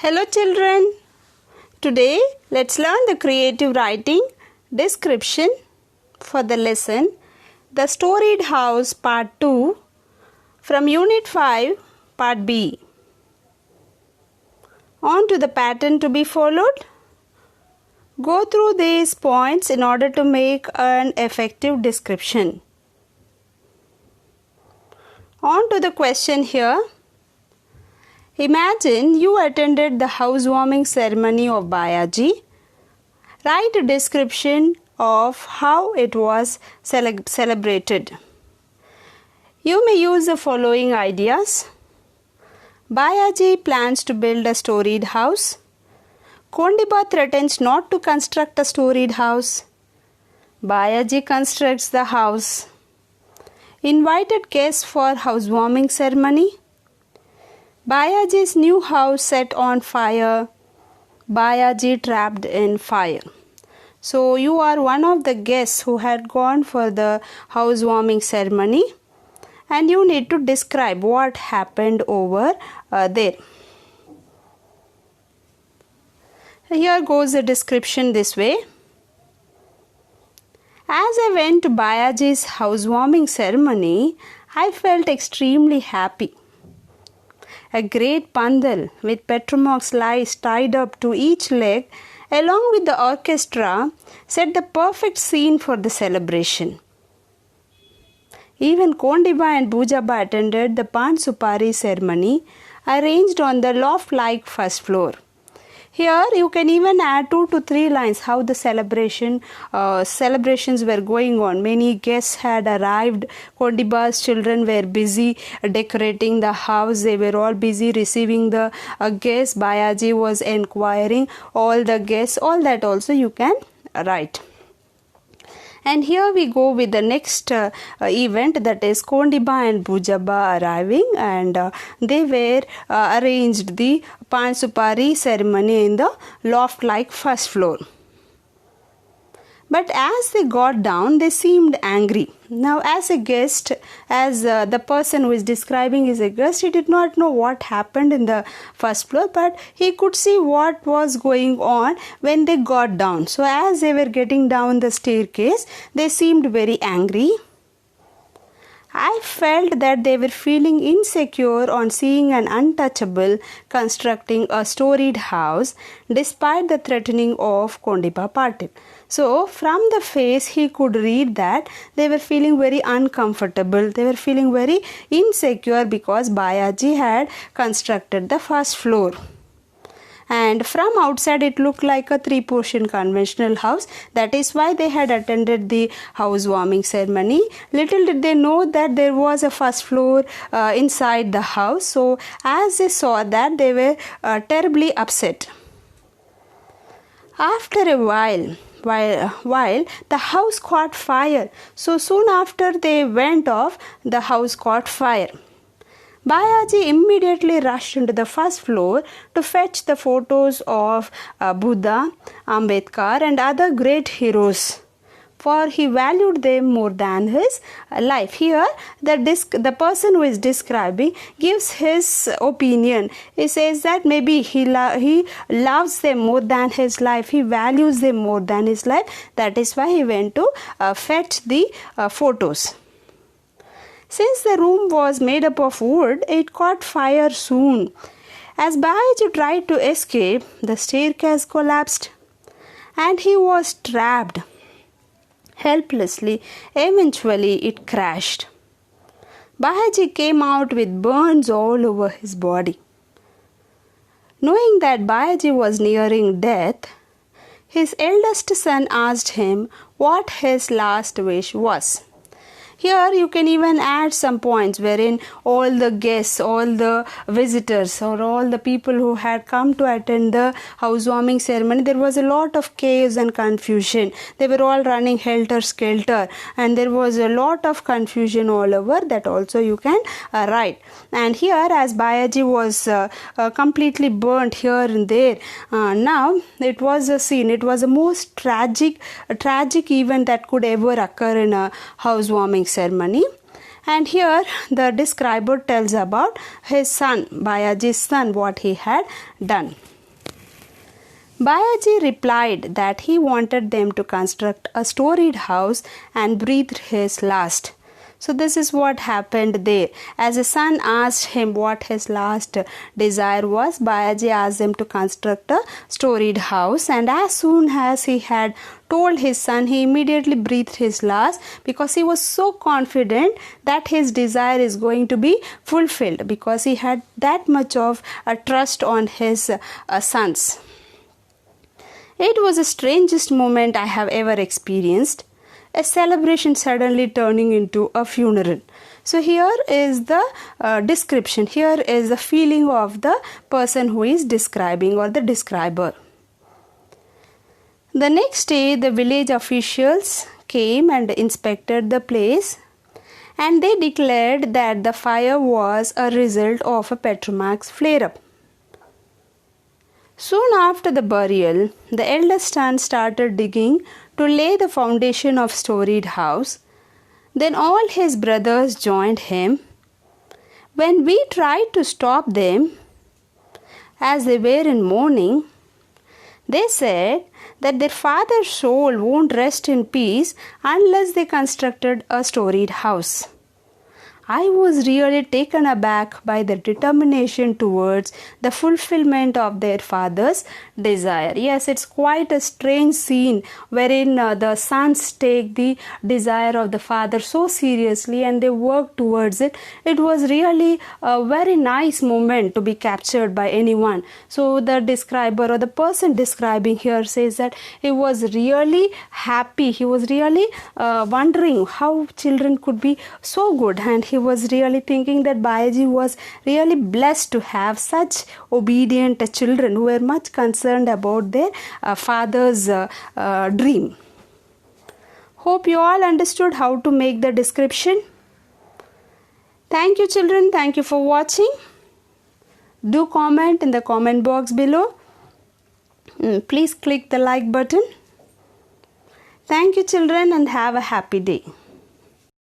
Hello children. Today let's learn the creative writing description for the lesson The Storeyed House Part 2 from Unit 5 Part B. On to the pattern to be followed. Go through these points in order to make an effective description. On to the question here. Imagine you attended the housewarming ceremony of Bayaji. Write a description of how it was celebrated. You may use the following ideas. Bayaji plans to build a storied house. Kondiba threatens not to construct a storied house. Bayaji constructs the house. Invited guests for housewarming ceremony. Bayaji's new house set on fire. Bayaji trapped in fire. So you are one of the guests who had gone for the housewarming ceremony and you need to describe what happened over there. Here goes the description this way. As I went to Bayaji's housewarming ceremony, I felt extremely happy. A great pandal with petromorphs lice tied up to each leg along with the orchestra set the perfect scene for the celebration. Even Kondiba and Bujaba attended the Pan Supari ceremony arranged on the loft-like first floor. Here you can even add 2 to 3 lines how the celebrations were going on. Many guests had arrived. Kondiba's children were busy decorating the house. They were all busy receiving the guests. Bayaji was enquiring all the guests. All that also you can write. And here we go with the next event, that is Kondiba and Bujaba arriving, and they were arranged the Pan Supari ceremony in the loft-like first floor. But as they got down, they seemed angry. Now, as a guest, as the person who is describing is a guest, he did not know what happened in the first floor, but he could see what was going on when they got down. So, as they were getting down the staircase, they seemed very angry. I felt that they were feeling insecure on seeing an untouchable constructing a storied house despite the threatening of Kondiba Patil. So, from the face, he could read that they were feeling very uncomfortable. They were feeling very insecure because Bayaji had constructed the first floor. And from outside it looked like a 3-portion conventional house. That is why they had attended the housewarming ceremony. Little did they know that there was a first floor inside the house. So as they saw that, they were terribly upset. After a while the house caught fire. So soon after they went off, the house caught fire. Bayaji immediately rushed into the first floor to fetch the photos of Buddha, Ambedkar and other great heroes, for he valued them more than his life. Here the person who is describing gives his opinion. He says that maybe he loves them more than his life. He values them more than his life. That is why he went to fetch the photos. Since the room was made up of wood, it caught fire soon. As Bayaji tried to escape, the staircase collapsed and he was trapped. Helplessly, eventually it crashed. Bayaji came out with burns all over his body. Knowing that Bayaji was nearing death, his eldest son asked him what his last wish was. Here you can even add some points wherein all the guests, all the visitors or all the people who had come to attend the housewarming ceremony, there was a lot of chaos and confusion. They were all running helter-skelter and there was a lot of confusion all over. That also you can write. And here as Bayaji was completely burnt here and there, now it was a scene. It was the most tragic event that could ever occur in a housewarming ceremony. And here the describer tells about his son, Bayaji's son, what he had done. Bayaji replied that he wanted them to construct a storied house and breathed his last. So this is what happened there. As the son asked him what his last desire was, Bayaji asked him to construct a storied house, and as soon as he had told his son, he immediately breathed his last, because he was so confident that his desire is going to be fulfilled, because he had that much of a trust on his sons. It was the strangest moment I have ever experienced. A celebration suddenly turning into a funeral. So here is the description. Here is the feeling of the person who is describing, or the describer. The next day, the village officials came and inspected the place, and they declared that the fire was a result of a petromax flare-up. Soon after the burial, the eldest son started digging to lay the foundation of Storeyed house. Then all his brothers joined him. When we tried to stop them, as they were in mourning, they said that their father's soul won't rest in peace unless they constructed a storied house. I was really taken aback by their determination towards the fulfillment of their father's desire. Yes, it's quite a strange scene wherein the sons take the desire of the father so seriously and they work towards it. It was really a very nice moment to be captured by anyone. So the describer, or the person describing here, says that he was really happy. He was really wondering how children could be so good, and he was really thinking that Bayaji was really blessed to have such obedient children who were much concerned about their father's dream. Hope you all understood how to make the description. Thank you, children. Thank you for watching. Do comment in the comment box below. Please click the like button. Thank you, children, and have a happy day.